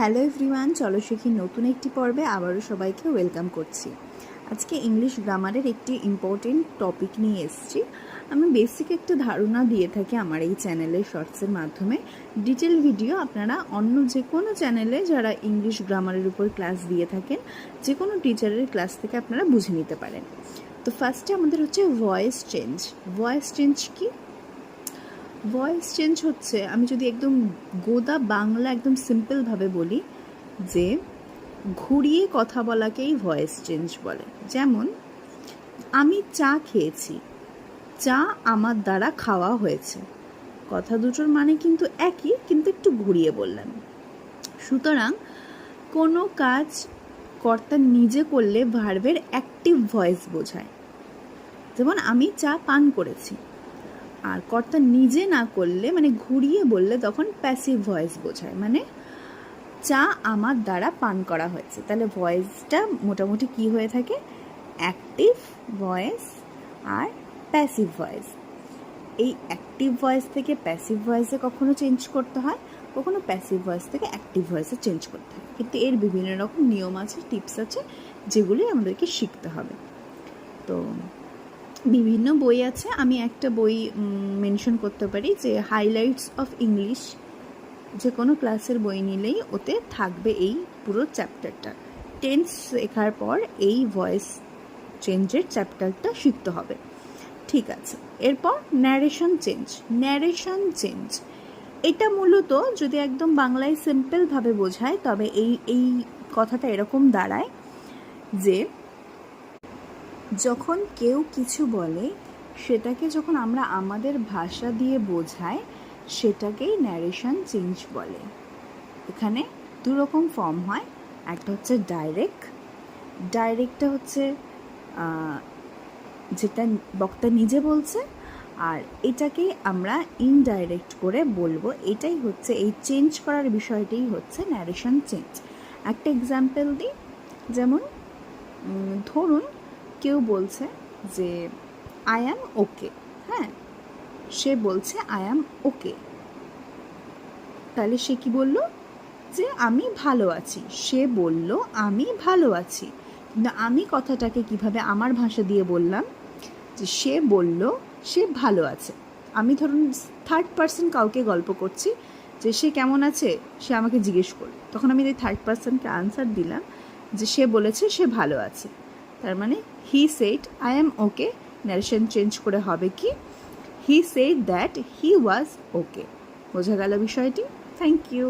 Hello everyone, চলো শিখি নতুন একটি পর্বে আবারও সবাইকে ওয়েলকাম করছি। আজকে ইংলিশ গ্রামারের একটি ইম্পর্টেন্ট টপিক নিয়ে এসেছি। আমি বেসিক একটা ধারণা দিয়ে থাকি আমার এই চ্যানেলের শর্টসের মাধ্যমে। ডিটেল ভিডিও আপনারা অন্য যে কোনো চ্যানেলে যারা ইংলিশ গ্রামারের উপর ক্লাস দিয়ে থাকেন, যে কোনো টিচারের ক্লাস থেকে আপনারা বুঝে নিতে পারেন। তো ফার্স্টে আমাদের হচ্ছে ভয়েস চেঞ্জ। ভয়েস চেঞ্জ কি? ভয়েস চেঞ্জ হচ্ছে, আমি যদি একদম গোদা বাংলা একদম সিম্পলভাবে বলি, যে ঘুরিয়ে কথা বলাকেই ভয়েস চেঞ্জ বলে। যেমন আমি চা খেয়েছি, চা আমার দ্বারা খাওয়া হয়েছে। কথা দুটোর মানে কিন্তু একই, কিন্তু একটু ঘুরিয়ে বললাম। সুতরাং কোনো কাজ কর্তা নিজে করলে ভার্বের অ্যাক্টিভ ভয়েস বোঝায়। যেমন আমি চা পান করেছি। আর কর্তা নিজে না করলে, মানে ঘুরিয়ে বললে, তখন প্যাসিভ ভয়েস বোঝায়, মানে চা আমার দ্বারা পান করা হয়েছে। তাহলে ভয়েসটা মোটামুটি কি হয়ে থাকে? অ্যাক্টিভ ভয়েস আর প্যাসিভ ভয়েস। এই অ্যাক্টিভ ভয়েস থেকে প্যাসিভ ভয়েসে কখনো চেঞ্জ করতে হয়, কখনো প্যাসিভ ভয়েস থেকে অ্যাক্টিভ ভয়েসে চেঞ্জ করতে হয়। কিন্তু এর বিভিন্ন রকম নিয়ম আছে, টিপস আছে, যেগুলি আমাদেরকে শিখতে হবে। তো বিভিন্ন বই আছে, আমি একটা বই মেনশন করতে পারি, যে হাইলাইটস অফ ইংলিশ। যে কোনো ক্লাসের বই নিলেই ওতে থাকবে এই পুরো চ্যাপ্টারটা। টেন্স শেখার পর এই ভয়েস চেঞ্জের চ্যাপ্টারটা শিখতে হবে। ঠিক আছে, এরপর ন্যারেশন চেঞ্জ। ন্যারেশন চেঞ্জ এটা মূলত যদি একদম বাংলায় সিম্পলভাবে বোঝায়, তবে এই কথাটা এরকম দাঁড়ায় যে যখন কেউ কিছু বলে সেটাকে যখন আমরা আমাদের ভাষা দিয়ে বোঝাই, সেটাকেই ন্যারেশন চেঞ্জ বলে। এখানে দু রকম ফর্ম হয়। একটা হচ্ছে ডাইরেক্ট। ডাইরেক্টটা হচ্ছে যেটা বক্তা নিজে বলছে, আর এটাকেই আমরা ইনডাইরেক্ট করে বলবো। এটাই হচ্ছে, এই চেঞ্জ করার বিষয়টাই হচ্ছে ন্যারেশন চেঞ্জ। একটা এক্সাম্পল দিই, যেমন ধরুন কেউ বলছে যে আই অ্যাম ওকে। হ্যাঁ, সে বলছে আই অ্যাম ওকে। তাহলে সে কি বলল? যে আমি ভালো আছি। সে বলল আমি ভালো আছি। কিন্তু আমি কথাটাকে কিভাবে আমার ভাষা দিয়ে বললাম? যে সে বলল সে ভালো আছে। আমি ধরুন থার্ড পার্সন কাউকে গল্প করছি যে সে কেমন আছে, সে আমাকে জিজ্ঞেস করল, তখন আমি এই থার্ড পার্সনকে আনসার দিলাম যে সে বলেছে সে ভালো আছে। তার মানে he said I am okay, narration change করে হবে কি? He said that he was okay. বোঝা গেল বিষয়টি? Thank you.